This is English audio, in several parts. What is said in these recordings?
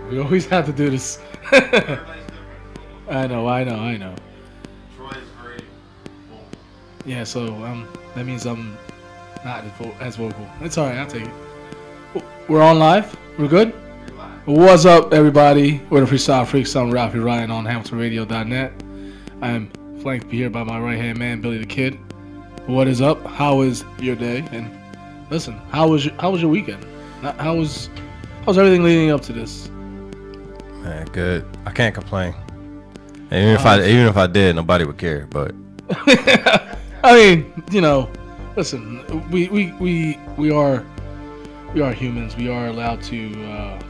We always have to do this. I know. Troy is very vocal. Yeah, so that means I'm not as vocal. It's alright, I'll take it. We're on live? We're good? What's up, everybody? We're the Freestyle Freaks. I'm Ralphie Ryan on HamiltonRadio.net. I am flanked here by my right-hand man, Billy the Kid. What is up? How is your day? And listen, how was your weekend? How's everything leading up to this? Man, good. I can't complain. And even if I did, nobody would care. But I mean, listen, we are humans. We are allowed to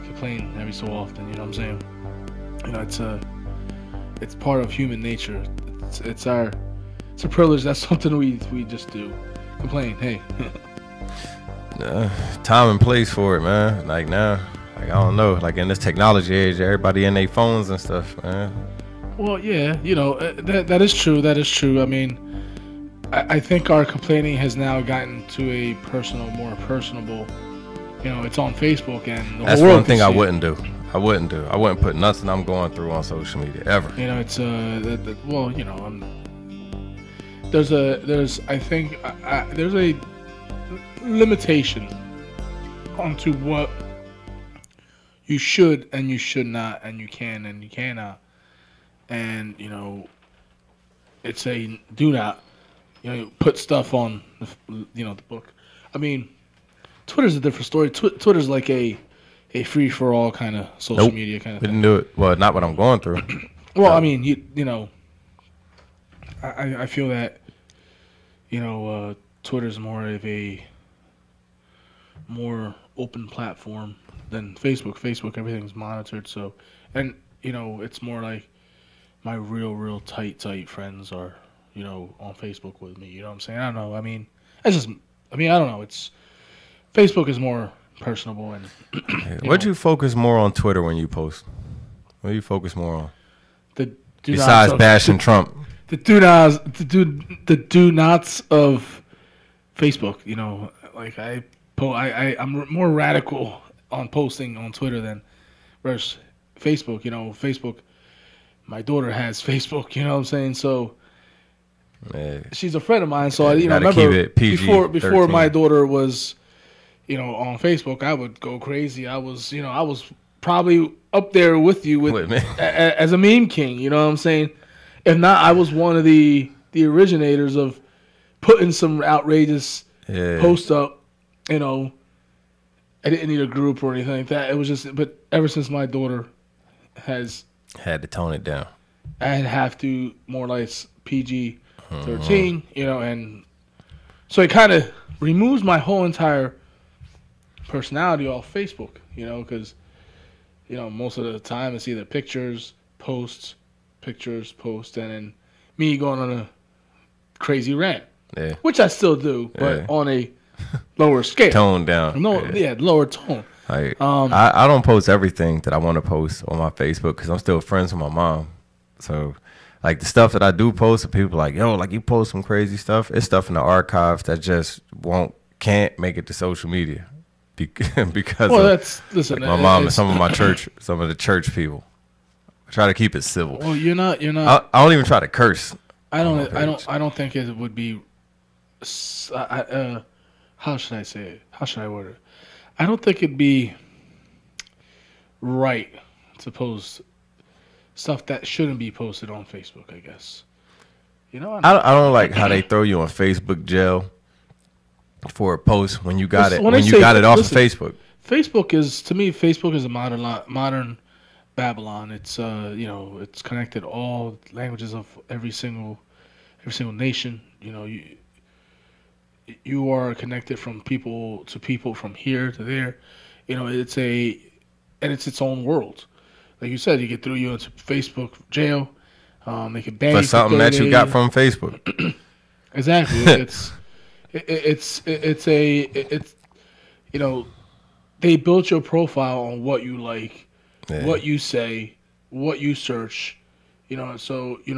complain every so often. You know what I'm saying? It's part of human nature. It's a privilege. That's something we just do. Complain. Hey. Time and place for it, man. Like now, I don't know. Like in this technology age, everybody in their phones and stuff, man. Well, yeah, that is true. That is true. I mean, I think our complaining has now gotten to a more personable. It's on Facebook and that's one thing I wouldn't do. I wouldn't put nothing I'm going through on social media ever. There's a limitation onto what you should and you should not, and you can and you cannot. And, it's a do not, put stuff on, the book. I mean, Twitter's a different story. Twitter's like a free-for-all kind of social media kind of thing. Didn't do it. Well, not what I'm going through. Well, I mean, I feel that, Twitter's more of a more open platform than Facebook. Facebook, everything's monitored. So, and, it's more like, my real tight friends are, on Facebook with me. You know what I'm saying? I don't know. I mean, I don't know. Facebook is more personable and. What'd you focus more on Twitter when you post? What do you focus more on? Besides bashing Trump. The do nots of Facebook. Like I'm more radical on posting on Twitter than versus Facebook. Facebook. My daughter has Facebook, you know what I'm saying? So she's a friend of mine. So I remember keep it PG, before my daughter was, on Facebook, I would go crazy. I was probably up there with you as a meme king. You know what I'm saying? If not, I was one of the originators of putting some outrageous posts up. I didn't need a group or anything like that. It was just, but ever since my daughter has. Had to tone it down. I'd have to more like PG-13, and so it kind of removes my whole entire personality off Facebook, because, most of the time it's either pictures, posts, and then me going on a crazy rant, which I still do, but on a lower scale. Tone down. Lower tone. I don't post everything that I want to post on my Facebook because I'm still friends with my mom. So, like the stuff that I do post, people are like, yo, like you post some crazy stuff. It's stuff in the archives that just can't make it to social media because my mom and some of the church people. I try to keep it civil. Well, you're not. I don't even try to curse. I don't think it would be. How should I say it? How should I word it? I don't think it'd be right to post stuff that shouldn't be posted on Facebook, I guess. I don't like how they throw you on Facebook jail for a post when you got it off of Facebook. Facebook is a modern Babylon. It's it's connected all languages of every single nation. You are connected from people to people, from here to there. It's its own world. Like you said, you get through you into Facebook jail. They can ban you for something that you got from Facebook. Exactly. They built your profile on what you like, what you say, what you search. So you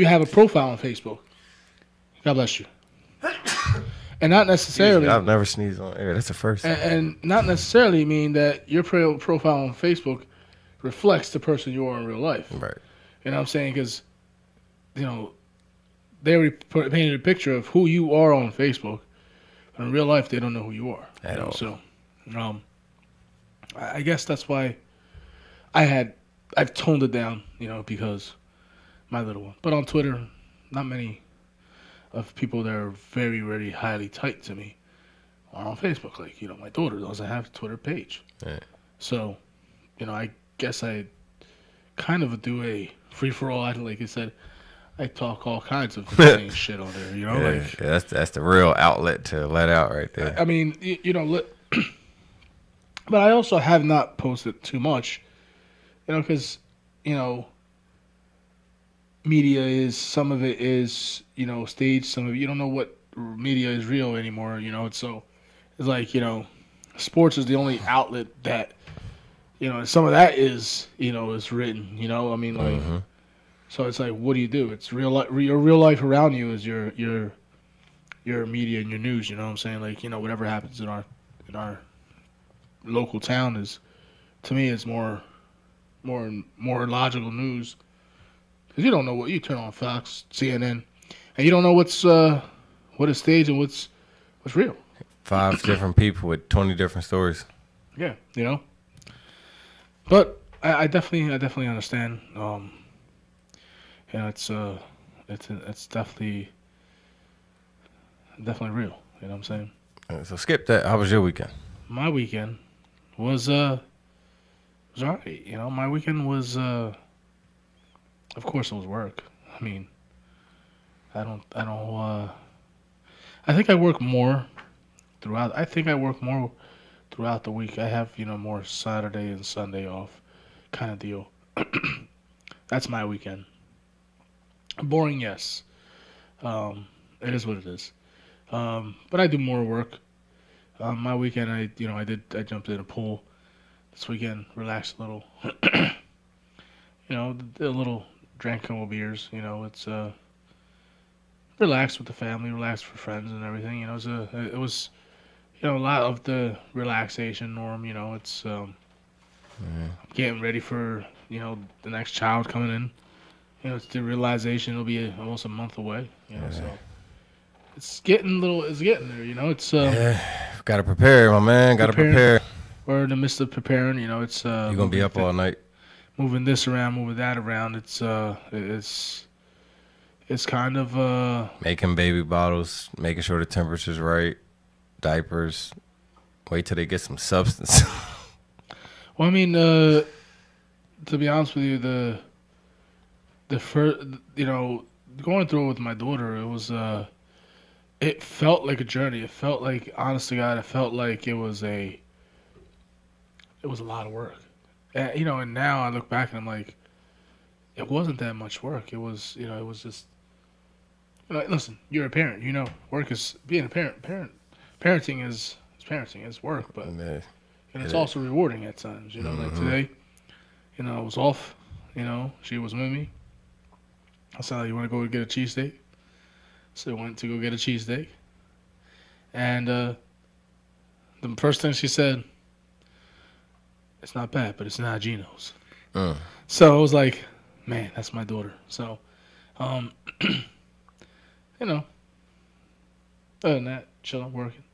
have a profile on Facebook. God bless you. and not necessarily, I've never sneezed on air. That's the first. and not necessarily mean that your profile on Facebook reflects the person you are in real life. Right. You know what I'm saying? Because they already painted a picture of who you are on Facebook, but in real life they don't know who you are. At all. So, I guess that's why I've toned it down. Because my little one. But on Twitter, not many of people that are very, very highly tight to me are on Facebook. Like, my daughter doesn't have a Twitter page. Yeah. So, I guess I kind of do a free-for-all. Like I said, I talk all kinds of insane shit on there, Yeah, that's the real outlet to let out right there. I mean, but I also have not posted too much, because, media is, some of it is, staged, some of it, you don't know what media is real anymore, so it's like, sports is the only outlet that, and some of that is, is written, I mean, like, so it's like, what do you do? It's real life, your real life around you is your media and your news, you know what I'm saying? Like, whatever happens in our local town is, to me, it's more logical news. Because you don't know what you turn on Fox, CNN, and you don't know what is staged and what's real. 5 different people with 20 different stories. Yeah, But I definitely understand. It's definitely real. You know what I'm saying? So skip that. How was your weekend? My weekend was alright. My weekend was of course it was work. I mean, I think I work more throughout. I think I work more throughout the week. I have more Saturday and Sunday off, kind of deal. That's my weekend. Boring, yes. It is what it is. But I do more work. My weekend, I jumped in a pool this weekend, relaxed a little. A little, drank a couple beers. It's relaxed with the family, relaxed for friends and everything. It was a lot of the relaxation norm. It's getting ready for the next child coming in. It's the realization it'll be almost a month away. So it's getting there. It's Gotta prepare, my man. Gotta prepare. We're in the midst of preparing. It's You're gonna be up all night. Moving this around, moving that around. It's kind of making baby bottles, making sure the temperature's right, diapers. Wait till they get some substance. Well, I mean, to be honest with you, the first, going through it with my daughter, it was it felt like a journey. It felt like, honest to God, it felt like it was a lot of work. And now I look back and I'm like, it wasn't that much work. It was, it was just, listen, you're a parent, work is being a parent. Parenting is parenting, it's work, but and it's also rewarding at times. Like today, I was off. She was with me. I said, "You want to go get a cheesesteak?" So I went to go get a cheesesteak, and the first thing she said, "It's not bad, but it's not Gino's." So I was like, "Man, that's my daughter." So, other than that, chilling, working,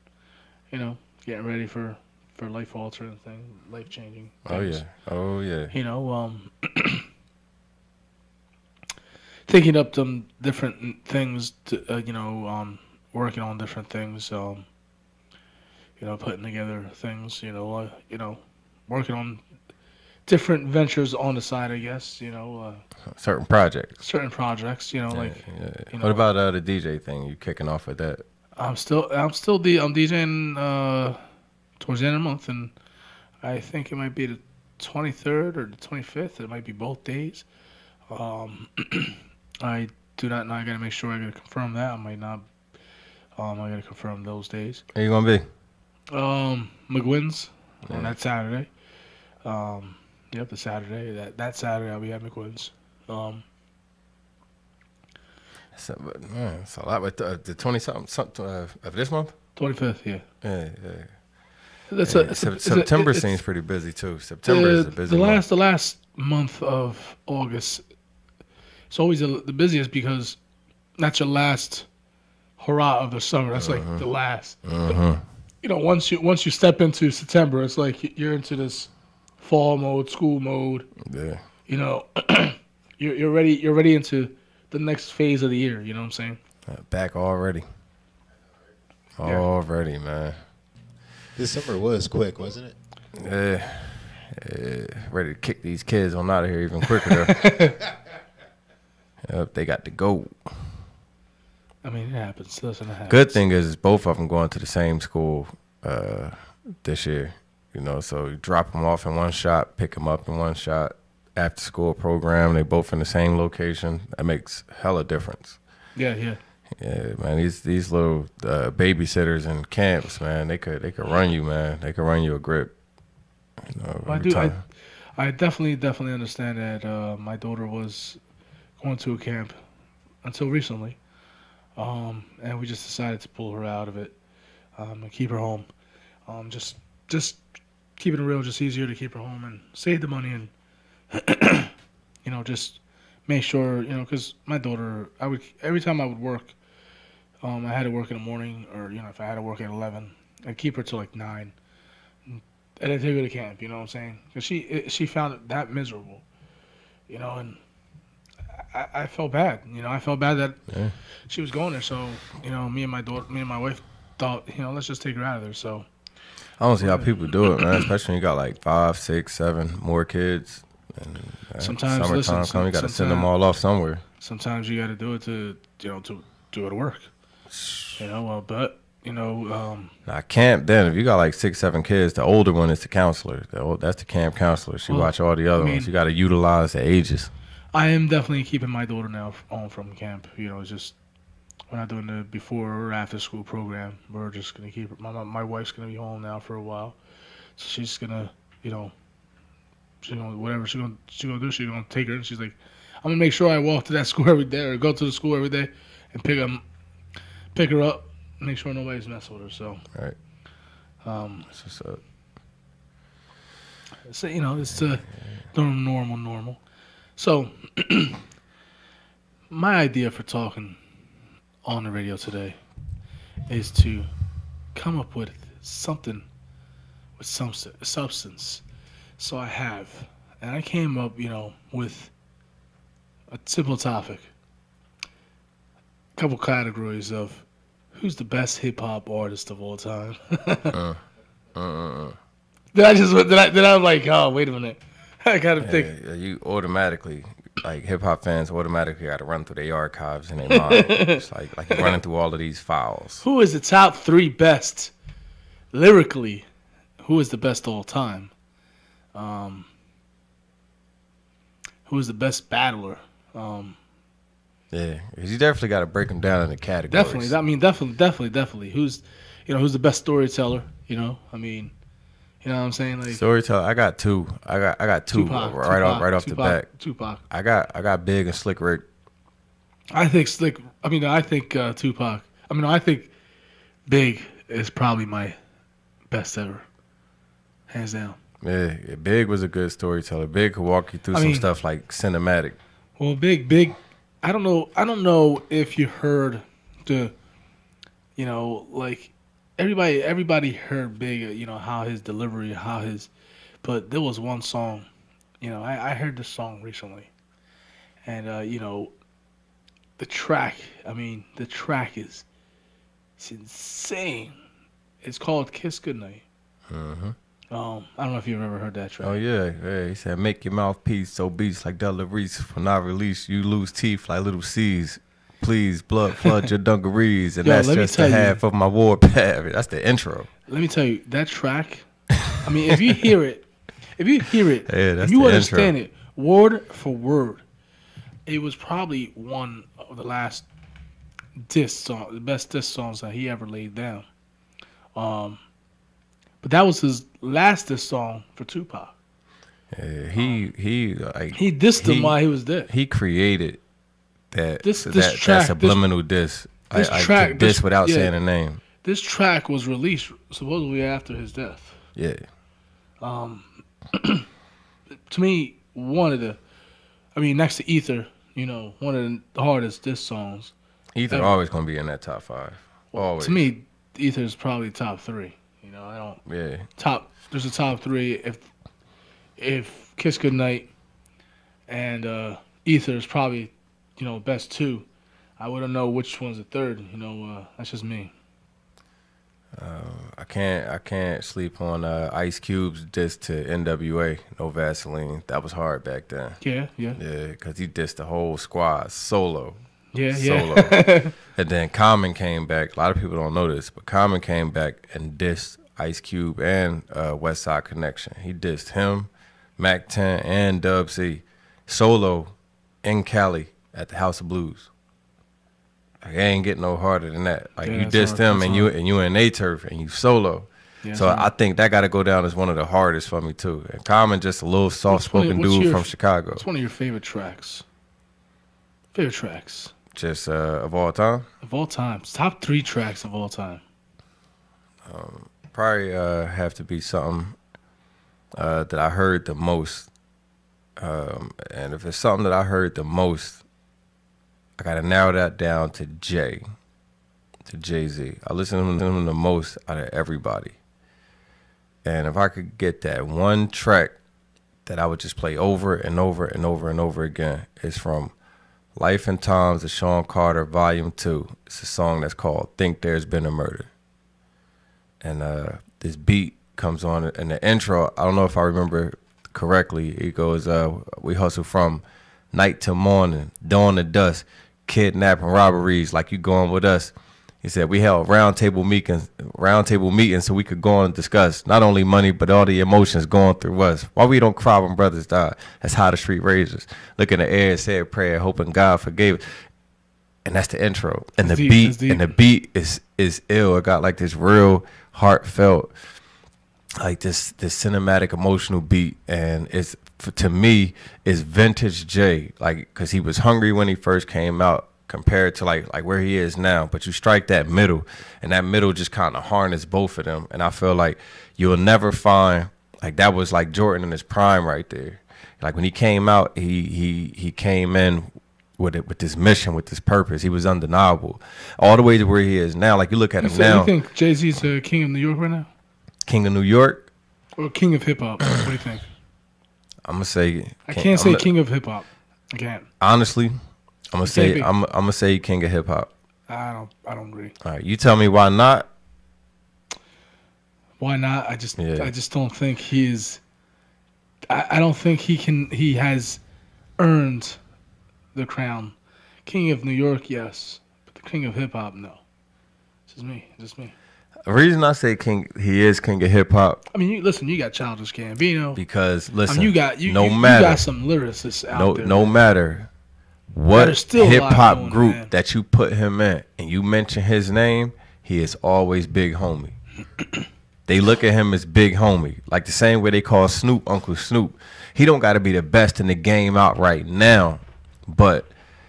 getting ready for life-altering thing, life-changing things. Oh yeah. Thinking up some different things to, working on different things, putting together things, working on different ventures on the side, I guess, certain projects. What about the DJ thing? You kicking off with that? I'm DJing towards the end of the month, and I think it might be the 23rd or the 25th. It might be both days. I do not know. I gotta make sure. I gotta confirm that. I might not. I gotta confirm those days. Where you gonna be? McGuinn's on that Saturday. Yep, the Saturday. That Saturday I'll be at McGuinn's. So, but, man, it's a lot. With the 20-something of this month. 25th, yeah. Yeah. September September seems pretty busy too. September is a busy month. The last month of August. It's always the busiest because that's your last hurrah of the summer. That's like the last. You know, once you step into September, it's like you're into this fall mode, school mode. Yeah. You know, you're ready into the next phase of the year. You know what I'm saying? Back already. Already, man. This summer was quick, wasn't it? Yeah. Ready to kick these kids on out of here even quicker though. Yep, they got to go. I mean, it happens. Listen, it happens. Good thing is both of them going to the same school this year. You know, so you drop them off in one shot, pick them up in one shot. After school program, they both in the same location. That makes hella difference. Yeah. Yeah, man. These little babysitters and camps, man. They could run you, man. They could run you a grip. You know, I definitely understand that. My daughter was going to a camp until recently, and we just decided to pull her out of it and keep her home. Just keeping it real, just easier to keep her home and save the money and you know, just make sure, you know, because my daughter, every time I would work, I had to work in the morning, or you know, if I had to work at 11, I'd keep her till like 9, and then take her to camp. You know what I'm saying? Because she found it that miserable, you know, and I felt bad. You know, I felt bad that she was going there. So you know, me and my wife thought, you know, let's just take her out of there. So I don't see how people do it, man. Especially when you got like 5, 6, 7 more kids. And sometimes summertime come, you got to send them all off somewhere. Sometimes you got to do it to go to work. You know, but you know. Now camp, then if you got like 6, 7 kids, the older one is the counselor. That's the camp counselor. She watch all the other ones. You got to utilize the ages. I am definitely keeping my daughter now home from camp. You know, it's just we're not doing the before or after school program. We're just gonna keep her. My wife's gonna be home now for a while, so she's gonna, you know, whatever she's gonna do, she's gonna take her. And she's like, I'm gonna make sure I walk to that school every day or go to the school every day and pick her up, make sure nobody's messing with her. So, right. That's what's up. So you know, it's normal. So, my idea for talking on the radio today is to come up with something with some substance. So I came up, you know, with a simple topic, a couple categories of who's the best hip hop artist of all time. Did I like, oh, wait a minute. I gotta think. You automatically, like hip hop fans, automatically got to run through their archives in their mind. It's like you're running through all of these files. Who is the top 3 best lyrically? Who is the best all time? Who is the best battler? Yeah, because you definitely got to break them down into categories. Definitely. I mean, definitely. Who's the best storyteller? You know, I mean. You know what I'm saying? Like storyteller, I got 2. I got 2 right off the bat. Tupac. I got Big and Slick Rick. I think Tupac. I think Big is probably my best ever, hands down. Yeah, Big was a good storyteller. Big could walk you through some stuff like cinematic. Well, Big. I don't know if you heard the, you know, like. Everybody heard Big, you know, how his delivery, but there was one song, you know, I heard this song recently, and you know, the track is it's insane. It's called "Kiss Goodnight." I don't know if you've ever heard that track. Oh yeah. He said, "Make your mouthpiece so beats like Della Reese. When I release, you lose teeth like little C's. Please, blood flood your dungarees." And that's just the half of my warpath. That's the intro. Let me tell you, that track, I mean, if you hear it, if you understand it word for word, it was probably one of the last the best diss songs that he ever laid down. But that was his last diss song for Tupac. He dissed him while he was dead. He created that this track, that subliminal diss. this I track- to diss this- without yeah. saying a name. This track was released supposedly after his death. Yeah. To me, next to Ether, one of the hardest diss songs. Ether always gonna be in that top 5. Always. To me, Ether is probably top 3. I don't Yeah. There's a top 3 if Kiss Goodnight and Ether is probably best 2. I wouldn't know which one's the third. That's just me. I can't sleep on Ice Cube's diss to NWA, No Vaseline. That was hard back then. Yeah. Yeah, because he dissed the whole squad solo. Yeah. And then Common came back. A lot of people don't know this, but Common came back and dissed Ice Cube and West Side Connection. He dissed him, Mac 10, and Dub C solo in Cali at the House of Blues. Like, it ain't getting no harder than that. Like, Yeah, you that's dissed hard. them That's and you in A turf and you solo. Yeah, So that's I hard. think that got to go down as one of the hardest for me too. And Common just a little soft-spoken what's dude your- from Chicago. What's one of your favorite tracks? Just of all time. Of all time. Top 3 tracks of all time. Probably have to be something that I heard the most. And if it's something that I heard the most, I got to narrow that down to Jay-Z. I listen to him the most out of everybody. And if I could get that one track that I would just play over and over and over and over again, it's from Life and Times of Sean Carter, Volume 2. It's a song that's called Think There's Been a Murder. And this beat comes on in the intro. I don't know if I remember correctly. It goes, we hustle from night till morning, dawn to dusk, kidnapping robberies like you going with us. He said, we held roundtable meetings so we could go and discuss not only money, but all the emotions going through us. Why we don't cry when brothers die? That's how the street raises. Look in the air and say a prayer, hoping God forgave. And that's the intro. And That's the deep, that's deep. beat, and the beat is ill. It got like this real heartfelt, like this cinematic emotional beat. And it's, to me, is vintage Jay. Like, because he was hungry when he first came out, compared to like where he is now. But you strike that middle, and that middle just kind of harnessed both of them. And I feel like you'll never find, like, that was like Jordan in his prime right there. Like when he came out, he came in with this mission, with this purpose. He was undeniable all the way to where he is now. Like, you look at him now. You think Jay-Z's the king of New York right now? King of New York? Or king of hip-hop? What do you think? I'm gonna say I can't say king of hip-hop. I can't. Honestly, I'm gonna say be. I'm gonna say king of hip hop. I don't agree. All right, you tell me why not. Why not? I just Yeah. don't think he is. I don't think he has earned the crown. King of New York, yes, but the king of hip hop, no. Just me. The reason I say he is king of hip hop, I mean, you got Childish Gambino. because I listen, mean, you got no you matter got some lyricists out there. no matter That what are still alive hip hop doing it, group man. that you put him in and you mention his name, he is always big homie. They look at him as big homie, like the same way they call Snoop Uncle Snoop. He don't got to be the best in the game out right now, but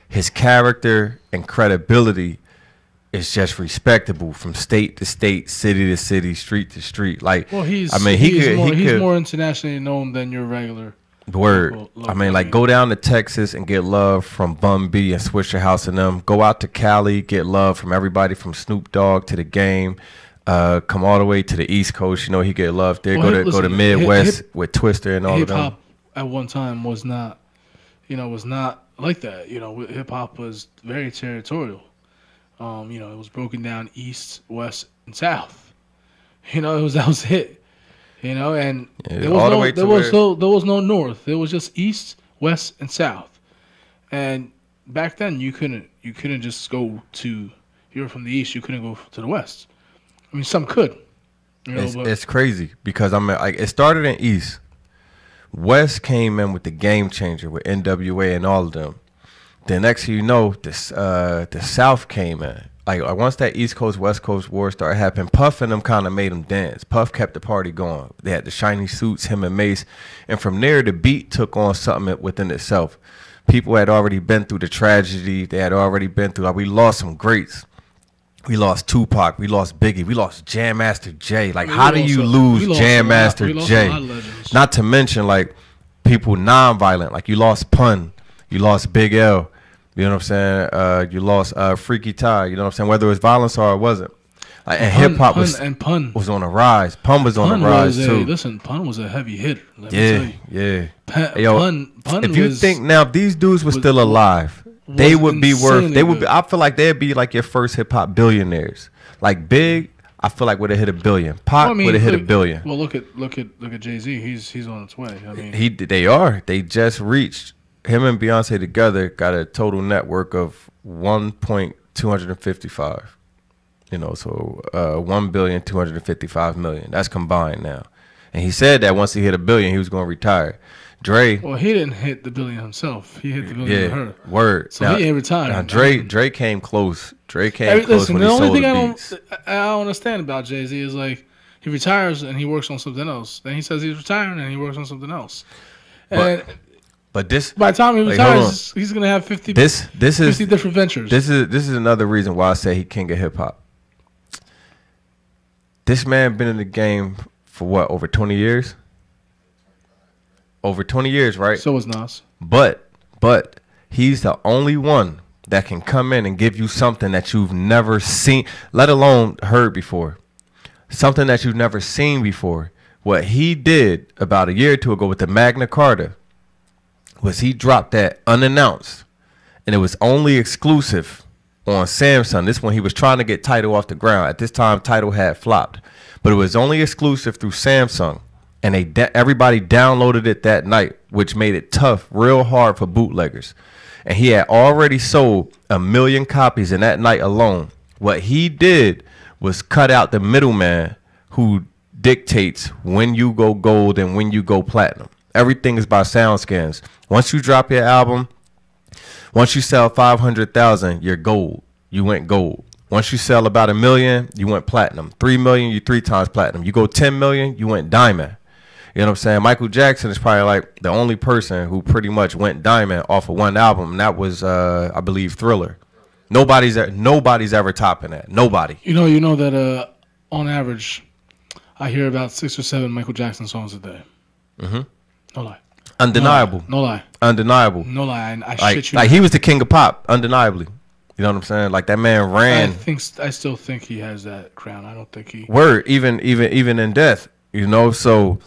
his character and credibility is just respectable from state to state, city to city, street to street. Like, Well, he's more internationally known than your regular. Word. local, I mean, like, go down to Texas and get love from Bun B and Swisher House and them. Go out to Cali, get love from everybody from Snoop Dogg to The Game. Come all the way to the East Coast. You know, he get love there. Well, Go to Midwest with Twister and all of Hip them. hop at one time was not like that. Hip hop was very territorial. It was broken down east, west, and south. That was it. And Yeah, there all the way to there was no north. It was just east, west, and south. And back then, you couldn't just go to. You were from the east, you couldn't go to the west. I mean, some could. It's crazy because it started in East. West came in with the Game Changer with NWA and all of them. The next thing you know, the South came in. Like, once that East Coast West Coast war started happening, Puff and them kind of made them dance. Puff kept the party going. They had the shiny suits, him and Mace, and from there the beat took on something within itself. people had already been through the tragedy. They had already been through. Like, we lost some greats. We lost Tupac. We lost Biggie. We lost Jam Master Jay. Like, how do you lose Jam Master Jay? Not to mention, like, people non-violent. Like, you lost Pun. You lost Big L. You know what I'm saying? You lost Freaky Ty. You know what I'm saying? Whether it was violence or it wasn't. Like, and hip hop was on a rise. Pun was on a rise too. Listen, Pun was a heavy hit. Let me tell you. Yeah. Yo, Pun if you think now, if these dudes were still alive, they would be worth. They would be. I feel like they'd be like your first hip hop billionaires. Like Big, I feel like would have hit $1 billion. Pac would have hit $1 billion. Well, look at Jay-Z. He's on its way. I mean, They just reached. Him and Beyonce together got a total network of 1.255. You know, so 1,255,000,000. That's combined now. And he said that once he hit $1 billion, he was going to retire. Dre. Well, he didn't hit the $1 billion himself. He hit the $1 billion with her. Word. So he ain't retired. Now Dre came close. Dre came close when he sold the beats. The only thing I don't understand about Jay-Z is like he retires and he works on something else. Then he says he's retiring and he works on something else. And But this, by the time he retires, he's gonna have 50 different ventures. This is another reason why I say he king of hip hop. This man been in the game for what, over 20 years? Over 20 years, right? So was Nas. But he's the only one that can come in and give you something that you've never seen, let alone heard before. Something that you've never seen before. What he did about a year or two ago with the Magna Carta was he dropped that unannounced, and it was only exclusive on Samsung. This one he was trying to get Tidal off the ground. At this time, Tidal had flopped, but it was only exclusive through Samsung, and everybody downloaded it that night, which made it tough, real hard for bootleggers. And he had already sold 1 million copies in that night alone. What he did was cut out the middleman who dictates when you go gold and when you go platinum. Everything is by SoundScans. Once you drop your album, once you sell 500,000, you're gold. You went gold. Once you sell about 1 million, you went platinum. 3 million, you 3 times platinum. You go 10 million, you went diamond. You know what I'm saying? Michael Jackson is probably like the only person who pretty much went diamond off of one album, and that was, I believe, Thriller. Nobody's ever topping that. Nobody. You know that on average, I hear about 6 or 7 Michael Jackson songs a day. Mm-hmm. No lie. Undeniable. No lie. Undeniable. No lie. I like, shit you. Like he was the king of pop, undeniably. You know what I'm saying? Like that man ran. I still think he has that crown. I don't think he. Word, even in death. You know, so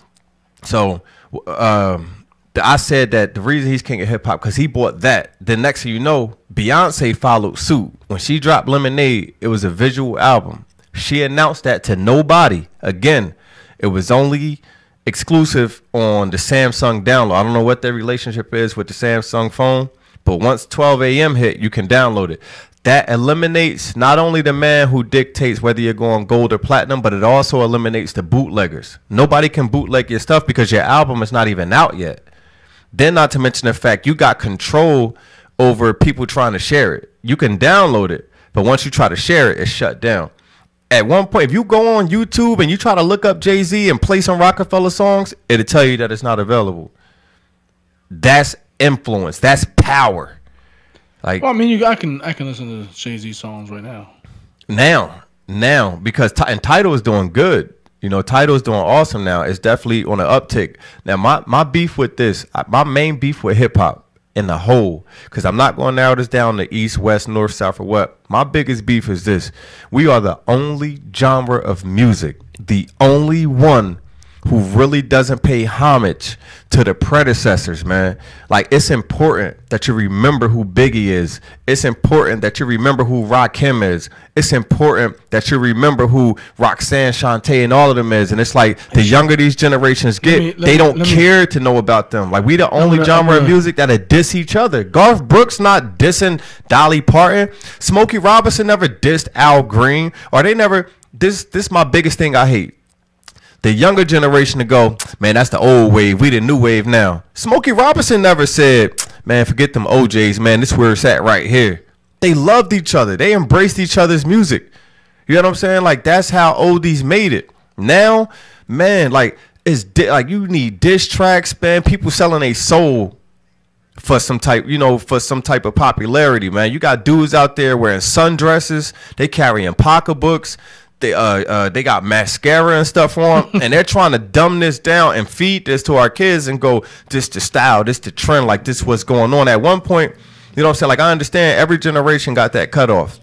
I said that the reason he's king of hip hop because he bought that. The next thing you know, Beyonce followed suit. When she dropped Lemonade, it was a visual album. She announced that to nobody. Again, it was only exclusive on the Samsung download. I don't know what their relationship is with the Samsung phone, but once 12 a.m. hit, you can download it. That eliminates not only the man who dictates whether you're going gold or platinum, but it also eliminates the bootleggers. Nobody can bootleg your stuff because your album is not even out yet. Then not to mention the fact you got control over people trying to share it. You can download it, but once you try to share it, it's shut down. At one point, if you go on YouTube and you try to look up Jay-Z and play some Rockefeller songs, it'll tell you that it's not available. That's influence. That's power. Like, well, I mean, I can listen to Jay-Z songs right now. Now, because Tidal is doing good. You know, Tidal is doing awesome now. It's definitely on an uptick. Now, my beef with this, my main beef with hip hop in the whole, because I'm not going to narrow this down to east, west, north, south, or what. My biggest beef is this. We are the only genre of music, the only one who really doesn't pay homage to the predecessors, man. Like, it's important that you remember who Biggie is. It's important that you remember who Rakim is. It's important that you remember who Roxanne, Shantae, and all of them is. And it's like, the younger these generations get, they don't care to know about them. Like, we the only genre of music that'll diss each other. Garth Brooks not dissing Dolly Parton. Smokey Robinson never dissed Al Green. Or they never, this my biggest thing I hate. The younger generation to go, man, that's the old wave. We the new wave now. Smokey Robinson never said, man, forget them OJs, man. This is where it's at right here. They loved each other. They embraced each other's music. You know what I'm saying? Like, that's how oldies made it. Now, man, like, it's like you need diss tracks, man. People selling a soul for some type, for some type of popularity, man. You got dudes out there wearing sundresses, they carrying pocketbooks, they got mascara and stuff on, and they're trying to dumb this down and feed this to our kids and go, this the style, this the trend, like this what's going on. At one point, you know what I'm saying? Like, I understand every generation got that cutoff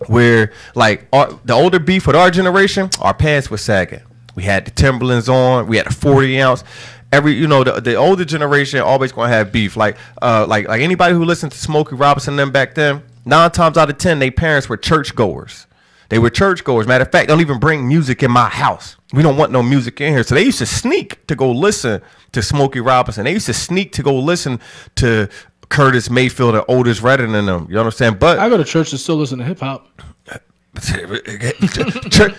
where, like, the older beef with our generation, our pants were sagging. We had the Timberlands on, we had a 40 ounce. The older generation always gonna have beef. Like anybody who listened to Smokey Robinson and them back then, 9 times out of 10, their parents were churchgoers. They were churchgoers. Matter of fact, don't even bring music in my house. We don't want no music in here. So they used to sneak to go listen to Smokey Robinson. They used to sneak to go listen to Curtis Mayfield and Otis Redding and them. You know what I'm saying? But I go to church and still listen to hip hop.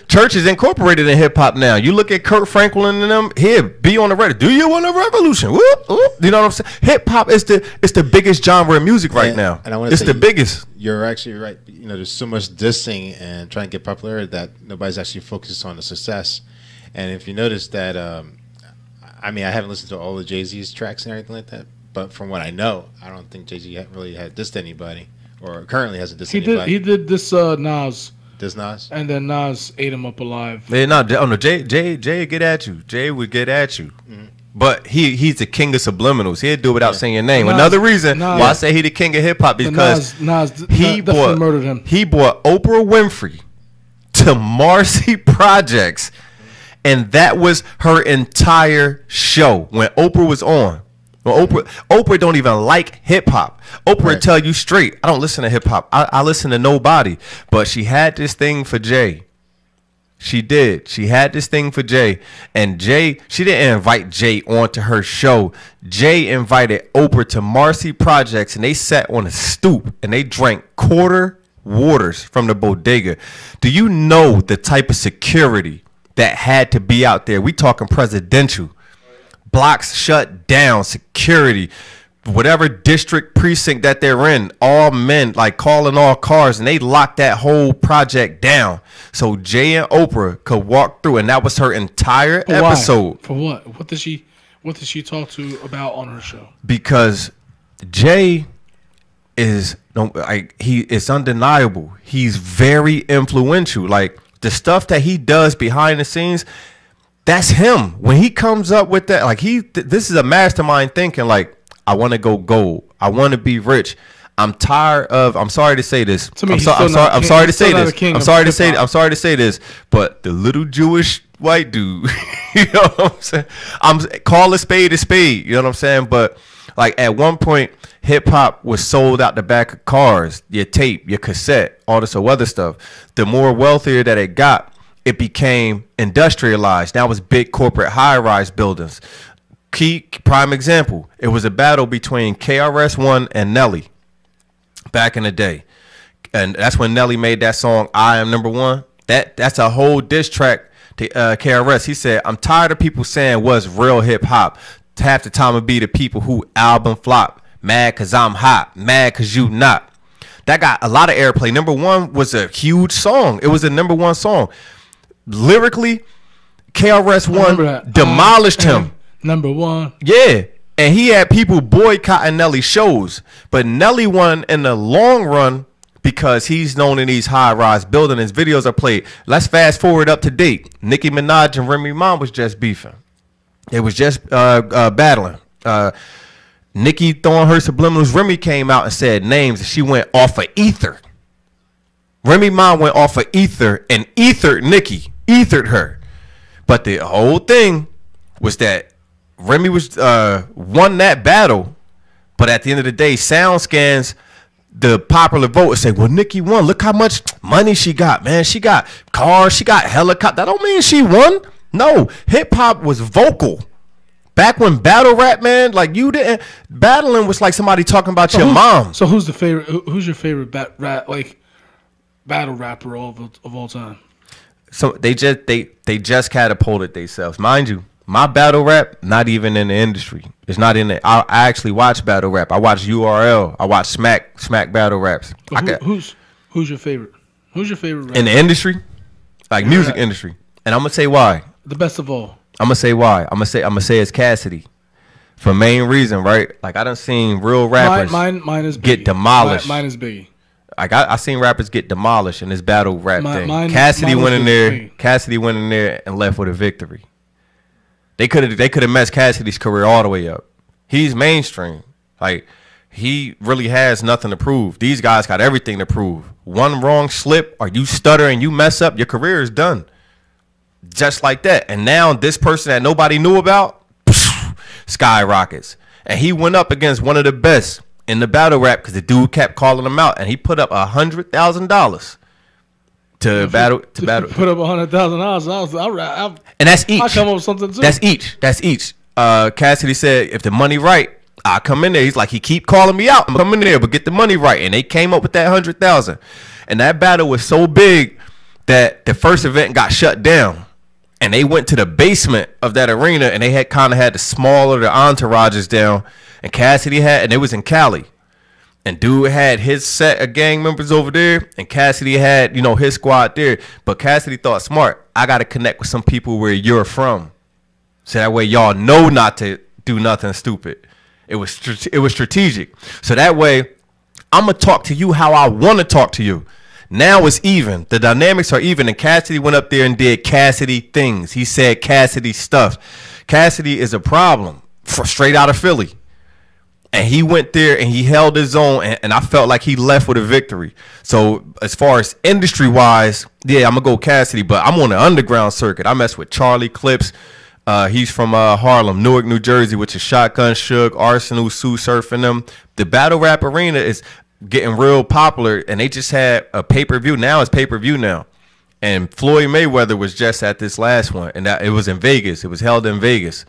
Church is incorporated in hip hop now. You look at Kurt Franklin and them. Here, be on the record. Do you want a revolution? Whoop, whoop. You know what I'm saying? Hip hop is the biggest genre of music right now. And I want to it's the biggest. You're actually right. There's so much dissing and trying to get popularity that nobody's actually focused on the success. And if you notice that, I haven't listened to all of Jay-Z's tracks and everything like that, but from what I know, I don't think Jay-Z really had dissed anybody or currently hasn't dissed anybody. He did this Nas. This Nas? And then Nas ate him up alive. Yeah, no, Jay get at you. Jay would get at you. Mm-hmm. But he's the king of subliminals. He'd do it without saying your name. Nas, another reason why I say he the king of hip hop is because he murdered him. He brought Oprah Winfrey to Marcy Projects, and that was her entire show when Oprah was on. Well, Oprah don't even like hip hop. Oprah would tell you straight, I don't listen to hip hop. I listen to nobody. But she had this thing for Jay. She did. She had this thing for Jay. And Jay, she didn't invite Jay onto her show. Jay invited Oprah to Marcy Projects, and they sat on a stoop and they drank quarter waters from the bodega. Do you know the type of security that had to be out there? We talking presidential. Blocks shut down, security, whatever district precinct that they're in, all men, like calling all cars, and they locked that whole project down so Jay and Oprah could walk through, and that was her entire episode. For what? What did she talk to about on her show? Because Jay is it's undeniable. He's very influential. Like the stuff that he does behind the scenes. That's him. When he comes up with that, like this is a mastermind thinking, like, I want to go gold. I want to be rich. I'm tired of, I'm sorry to say this. I'm sorry to say this, but the little Jewish white dude, you know what I'm saying? Call a spade, you know what I'm saying? But like at one point, hip hop was sold out the back of cars, your tape, your cassette, all this other stuff. The more wealthier that it got, it became industrialized. Now it's big corporate high-rise buildings. Key prime example, it was a battle between KRS-One and Nelly back in the day. And that's when Nelly made that song, I Am Number One. That's a whole diss track to KRS. He said, I'm tired of people saying what's real hip-hop. Half the time it be the people who album flop. Mad because I'm hot. Mad because you not. That got a lot of airplay. Number One was a huge song. It was a number one song. Lyrically, KRS-One demolished him. Number one. Yeah. And he had people boycotting Nelly's shows. But Nelly won in the long run because he's known in these high-rise buildings. His videos are played. Let's fast forward up to date. Nicki Minaj and Remy Ma was just beefing. They was just battling. Nicki throwing her subliminals. Remy came out and said names, and she went off of ether. Remy Ma went off of ether and ethered Nicki. Ethered her. But the whole thing was that Remy was won that battle, but at the end of the day, SoundScans, the popular vote, would say, well, Nicki won. Look how much money she got, man. She got cars, she got helicopters. That don't mean she won. No, hip-hop was vocal. Back when battle rap, man, like you didn't, battling was like somebody talking about your mom. So who's your favorite battle rapper of all time? So they just catapulted themselves. Mind you, my battle rap, not even in the industry. It's not in it. I actually watch battle rap. I watch URL. I watch Smack battle raps. Who's your favorite? Who's your favorite rapper? In the industry? Like music industry. And I'm gonna say why. The best of all. I'm gonna say why. I'm gonna say it's Cassidy. For main reason, right? Like I done seen real rappers Mine is Biggie. get demolished. Mine is Biggie. Like I seen rappers get demolished in this battle rap thing. Cassidy mine went in there. Biggie. Cassidy went in there and left with a victory. They could have messed Cassidy's career all the way up. He's mainstream. Like he really has nothing to prove. These guys got everything to prove. One wrong slip or you stutter and you mess up, your career is done. Just like that. And now this person that nobody knew about skyrockets. And he went up against one of the best in the battle rap because the dude kept calling him out, and he put up $100,000 to battle. Put up $100,000. And that's each. I'll come up with something too. That's each. Cassidy said, if the money right, I'll come in there. He's like, he keep calling me out. I'm coming in there, but get the money right. And they came up with that $100,000. And that battle was so big that the first event got shut down. And they went to the basement of that arena, and they had kind of had the smaller the entourages down. And Cassidy and it was in Cali. And dude had his set of gang members over there, and Cassidy had, his squad there. But Cassidy thought smart. I got to connect with some people where you're from, so that way y'all know not to do nothing stupid. It was strategic. So that way, I'm gonna talk to you how I want to talk to you. Now it's even. The dynamics are even. And Cassidy went up there and did Cassidy things. He said Cassidy stuff. Cassidy is a problem straight out of Philly. And he went there and he held his own. And I felt like he left with a victory. So as far as industry wise, yeah, I'm going to go Cassidy. But I'm on the underground circuit. I mess with Charlie Clips. He's from Harlem, Newark, New Jersey, which is Shotgun Suge, Arsenal, Sue Surfing them. The battle rap arena is getting real popular, and they just had a pay-per-view. Now it's pay-per-view now. And Floyd Mayweather was just at this last one, and it was in Vegas. It was held in Vegas.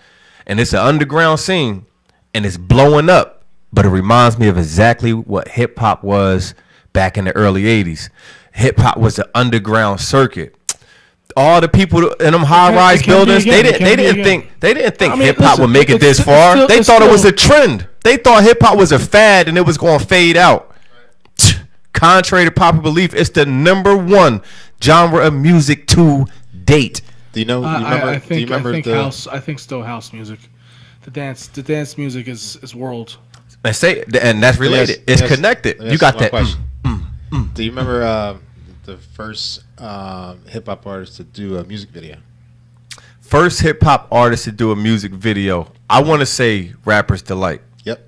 And it's an underground scene, and it's blowing up. But it reminds me of exactly what hip-hop was back in the early 80s. Hip-hop was the underground circuit. All the people in them high-rise buildings, they didn't think hip-hop would make it this far. They thought it was a trend. They thought hip-hop was a fad, and it was going to fade out. Contrary to popular belief, it's the #1 genre of music to date. Do you know? I think still house music. The dance music is world. And that's related. It's connected. You got that. Do you remember the first hip hop artist to do a music video? First hip hop artist to do a music video. I want to say Rapper's Delight. Yep.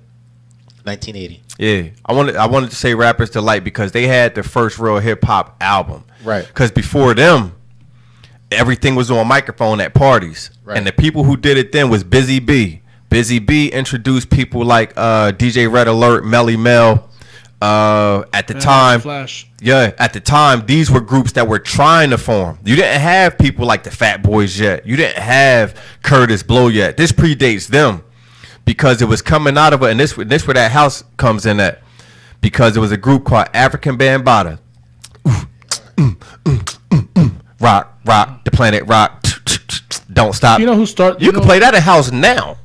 1980. Yeah, I wanted to say Rapper's Delight because they had the first real hip hop album. Right. Because before them, everything was on microphone at parties, right. And the people who did it then was Busy B. Busy B introduced people like DJ Red Alert, Melly Mel. At the time, Flash. Yeah, at the time, these were groups that were trying to form. You didn't have people like the Fat Boys yet. You didn't have Curtis Blow yet. This predates them. Because it was coming out of it, and this where that house comes in at. Because it was a group called African Bambaataa. Rock, the planet rock. Don't stop. You know who started? You can play that in house now.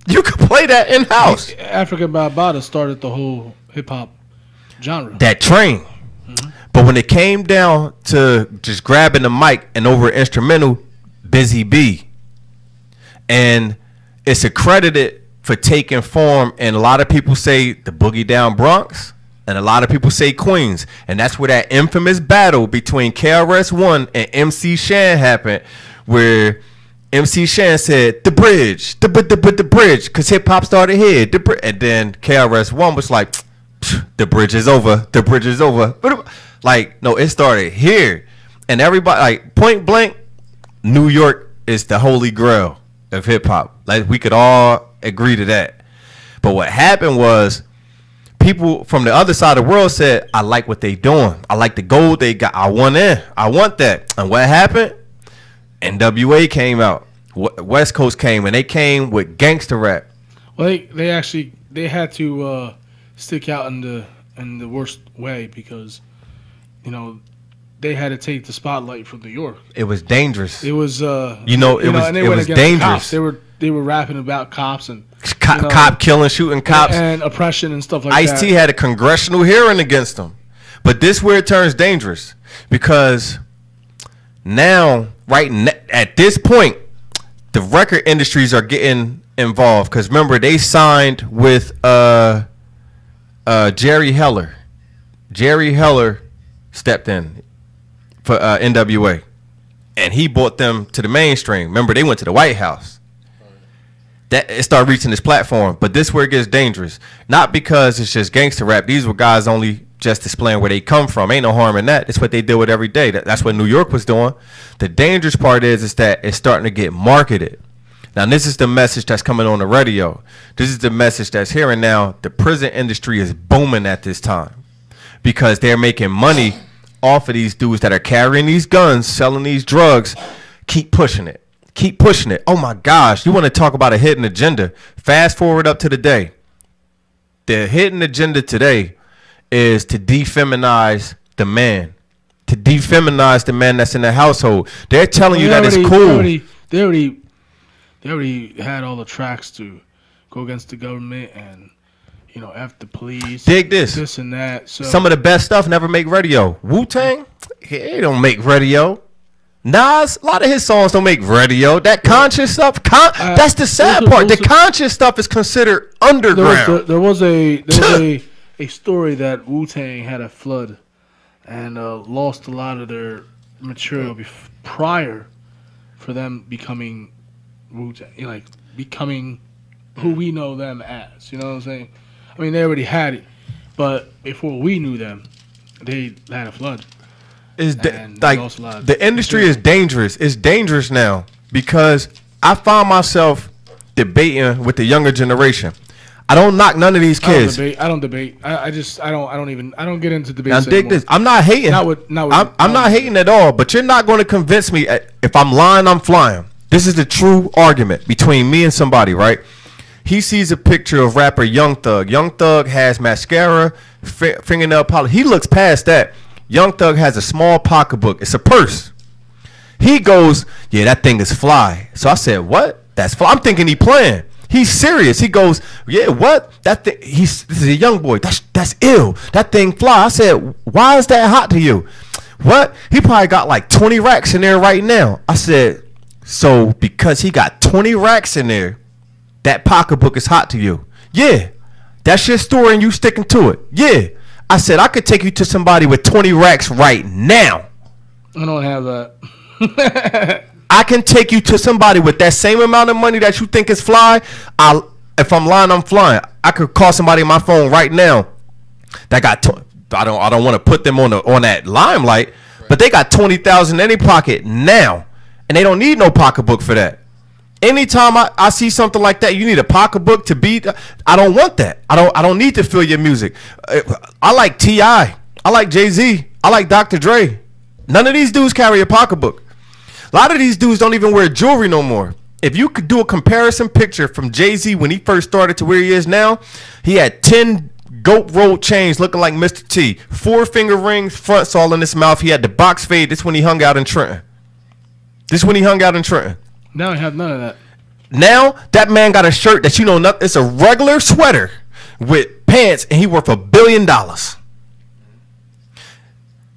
You can play that in house. African Bambaataa started the whole hip hop genre. That train. Mm-hmm. But when it came down to just grabbing the mic and over an instrumental, Busy B. And it's accredited for taking form, and a lot of people say the Boogie Down Bronx, and a lot of people say Queens, and that's where that infamous battle between KRS-One and MC Shan happened, where MC Shan said the bridge, the bridge, because hip hop started here, and then KRS-One was like, the bridge is over, the bridge is over. Like, no, it started here, and everybody, like, point blank, New York is the holy grail of hip hop. Like, we could all agree to that. But what happened was people from the other side of the world said, I like what they doing. I like the gold they got. I want that. And what happened? NWA came out. West Coast came, and they came with gangster rap. Well, they had to stick out in the worst way because, they had to take the spotlight from New York. It was dangerous. It was it was dangerous. They were rapping about cops and cop killing, shooting cops and oppression and stuff like that. Ice-T had a congressional hearing against them. But this is where it turns dangerous because now, at this point, the record industries are getting involved because remember they signed with Jerry Heller. Jerry Heller stepped in for NWA, and he brought them to the mainstream. Remember, they went to the White House. That it started reaching this platform, but this where it gets dangerous. Not because it's just gangster rap. These were guys only just displaying where they come from. Ain't no harm in that. It's what they deal with every day. That's what New York was doing. The dangerous part is that it's starting to get marketed. Now, this is the message that's coming on the radio. This is the message that's here and now. The prison industry is booming at this time because they're making money off of these dudes that are carrying these guns, selling these drugs. Keep pushing it. Keep pushing it. Oh, my gosh. You want to talk about a hidden agenda. Fast forward up to the day. The hidden agenda today is to defeminize the man. To defeminize the man that's in the household. They're telling you that it's cool. They already had all the tracks to go against the government and, F the police. Dig this. This and that. So some of the best stuff never make radio. Wu-Tang, he don't make radio. Nas, a lot of his songs don't make radio. That conscious stuff, that's the sad part. The conscious stuff is considered underground. There was a story that Wu-Tang had a flood and lost a lot of their material prior for them becoming Wu-Tang, becoming who we know them as. You know what I'm saying? I mean, they already had it, but before we knew them, they had a flood. The industry is dangerous. It's dangerous now because I find myself debating with the younger generation. I don't knock none of these kids. I don't debate. I don't get into debates. Now, dig this. I'm not hating. I'm not hating at all. But you're not going to convince me. If I'm lying, I'm flying. This is the true argument between me and somebody, right? He sees a picture of rapper Young Thug. Young Thug has mascara, fingernail polish. He looks past that. Young Thug has a small pocketbook. It's a purse. He goes, yeah, that thing is fly. So I said, what? That's fly. I'm thinking he playing. He's serious. He goes, yeah, what? That thing. This is a young boy. That's ill. That thing fly. I said, why is that hot to you? What? He probably got like 20 racks in there right now. I said, so because he got 20 racks in there, that pocketbook is hot to you. Yeah. That's your story and you sticking to it. Yeah. I said, I could take you to somebody with 20 racks right now. I don't have that. I can take you to somebody with that same amount of money that you think is fly. If I'm lying, I'm flying. I could call somebody on my phone right now that got I don't want to put them on that limelight, right. But they got 20,000 in their pocket now, and they don't need no pocketbook for that. Anytime I see something like that, you need a pocketbook to beat. I don't want that. I don't need to feel your music. I like T.I. I like Jay-Z. I like Dr. Dre. None of these dudes carry a pocketbook. A lot of these dudes don't even wear jewelry no more. If you could do a comparison picture from Jay-Z when he first started to where he is now, he had 10 goat rolled chains looking like Mr. T. 4-finger rings, fronts all in his mouth. He had the box fade. This when he hung out in Trenton. Now I have none of that. Now that man got a shirt that it's a regular sweater with pants, and he worth $1 billion.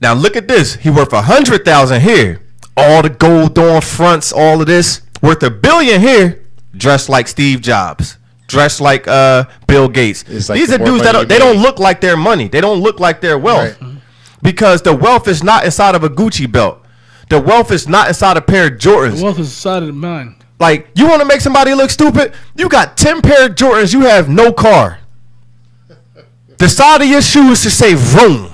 Now look at this. He worth 100,000 here. All the gold on fronts, all of this worth $1 billion here. Dressed like Steve Jobs, dressed like Bill Gates. Like these are dudes that they don't look like their money. They don't look like their wealth, right. Because the wealth is not inside of a Gucci belt. The wealth is not inside a pair of Jordans. The wealth is inside of the mind. Like, you want to make somebody look stupid? You got 10 pair of Jordans. You have no car. The side of your shoes to say vroom.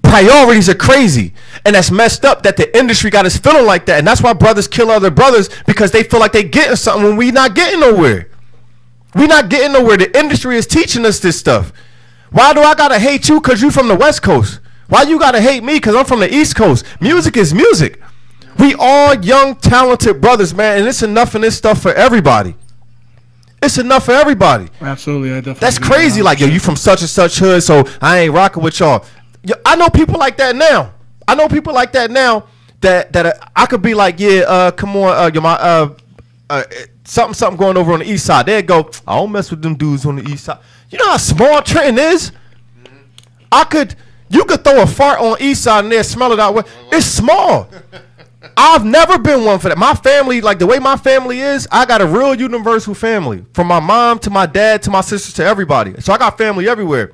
Priorities are crazy. And that's messed up that the industry got us feeling like that. And that's why brothers kill other brothers, because they feel like they getting something when we not getting nowhere. We not getting nowhere. The industry is teaching us this stuff. Why do I got to hate you because you from the West Coast? Why you gotta hate me? Because I'm from the East Coast. Music is music. We all young, talented brothers, man, and it's enough in this stuff for everybody. It's enough for everybody. Absolutely, I definitely. That's crazy. Like, yo, you from such and such hood, so I ain't rocking with y'all. Yo, I know people like that now. That I could be like, yeah, come on, something going over on the east side. They'd go, I don't mess with them dudes on the east side. You know how small Trenton is? You could throw a fart on east side and they'll smell it out. It's small. I've never been one for that. My family, like the way my family is, I got a real universal family. From my mom to my dad to my sisters to everybody. So I got family everywhere.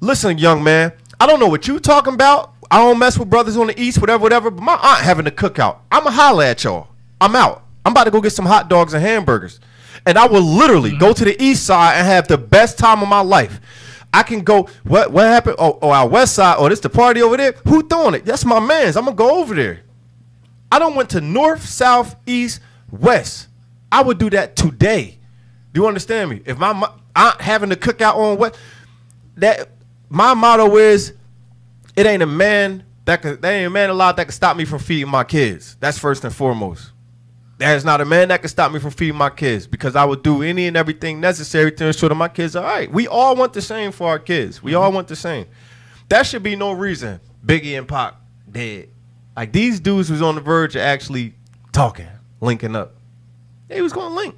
Listen, young man, I don't know what you talking about. I don't mess with brothers on the east, whatever. But my aunt having a cookout. I'ma holler at y'all. I'm out. I'm about to go get some hot dogs and hamburgers. And I will literally go to the east side and have the best time of my life. I can go, what happened? Oh, our west side. Oh, this the party over there? Who throwing it? That's my mans. I'm going to go over there. I don't went to north, south, east, west. I would do that today. Do you understand me? If my aunt having a cookout on what, that my motto is, it ain't a man alive that can stop me from feeding my kids. That's first and foremost. There's not a man that can stop me from feeding my kids because I would do any and everything necessary to ensure that my kids are all right. We all want the same for our kids. We all want the same. That should be no reason Biggie and Pac dead. Like, these dudes was on the verge of actually talking, linking up. They was going to link.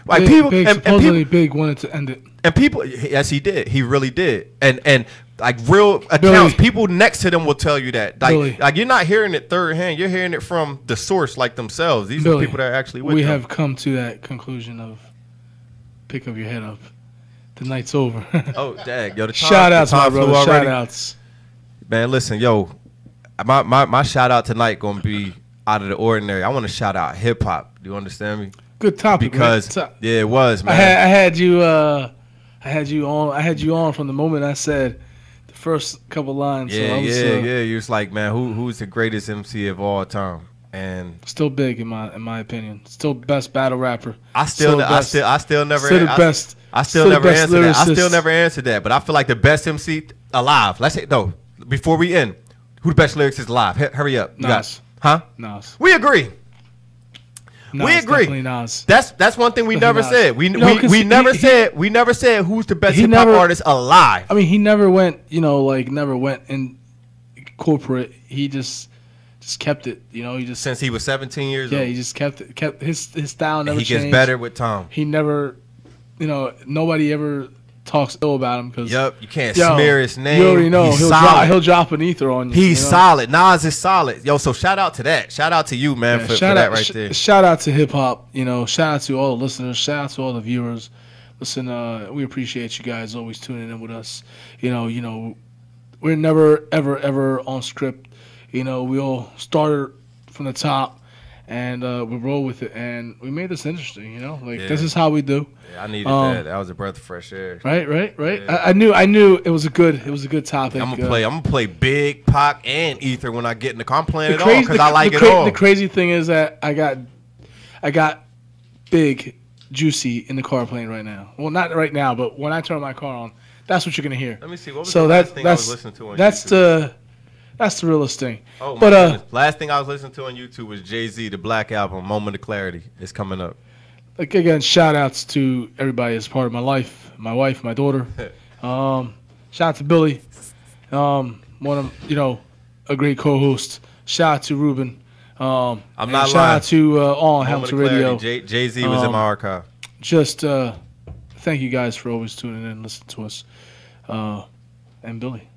Like, supposedly Big wanted to end it. And people, yes, he did. He really did. And like real accounts, people next to them will tell you that. Like you're not hearing it third hand. You're hearing it from the source, like themselves. These are people that are actually with them. We have come to that conclusion of pick up your head up. The night's over. Oh, dang. Yo, shout outs, my brother. Shout outs. Man, listen, yo, my shout out tonight going to be out of the ordinary. I want to shout out hip hop. Do you understand me? Good topic, because yeah, it was, man. I had you on from the moment I said the first couple lines. Yeah, You was like, man, who's the greatest MC of all time? And still Big in my opinion. Still best battle rapper. I still never answered that. But I feel like the best MC alive. Let's say no. Before we end, who the best lyricist alive? Hurry up. Nas. Nas. We agree. Nas, we agree. Definitely Nas. That's one thing we never said. We never said who's the best hip hop artist alive. I mean, he never went, never went in corporate. He just kept it, He just since he was 17 years old. Yeah, he just kept it. Kept his style never changed. He gets better with time. He never, nobody ever talks ill about him because you can't smear his name. You already know he'll drop an ether on you. He's solid. Nas is solid. Yo, so shout out to that. Shout out to you, man, for that right there. Shout out to hip hop. Shout out to all the listeners. Shout out to all the viewers. Listen, we appreciate you guys always tuning in with us. We're never ever on script. We all started from the top. And we roll with it, and we made this interesting. This is how we do. Yeah, I needed that. That was a breath of fresh air. Right. Yeah. I knew it was a good topic. I'm gonna play Big, Pac, and Ether when I get in the car. I'm playing it all because I like it all. The crazy thing is that I got Big, Juicy in the car playing right now. Well, not right now, but when I turn my car on, that's what you're gonna hear. Let me see. What was the last thing I was listening to on YouTube? That's the realest thing. Oh my goodness. Last thing I was listening to on YouTube was Jay-Z, the Black Album, Moment of Clarity. It's coming up. Again, shout outs to everybody as part of my life, my wife, my daughter. Shout out to Billy, one of a great co-host. Shout out to Ruben. I'm not lying. Shout out to all on Hamilton Radio. Jay-Z was in my archive. Just thank you guys for always tuning in and listening to us. And Billy.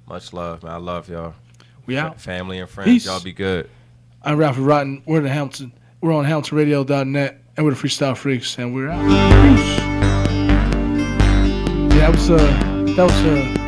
Much love, man. I love y'all. We out. Family and friends. Peace. Y'all be good. I'm Ralphie Rotten. We're in Hamilton. We're on HamiltonRadio.net, and we're the Freestyle Freaks, and we're out. Peace. Yeah, that was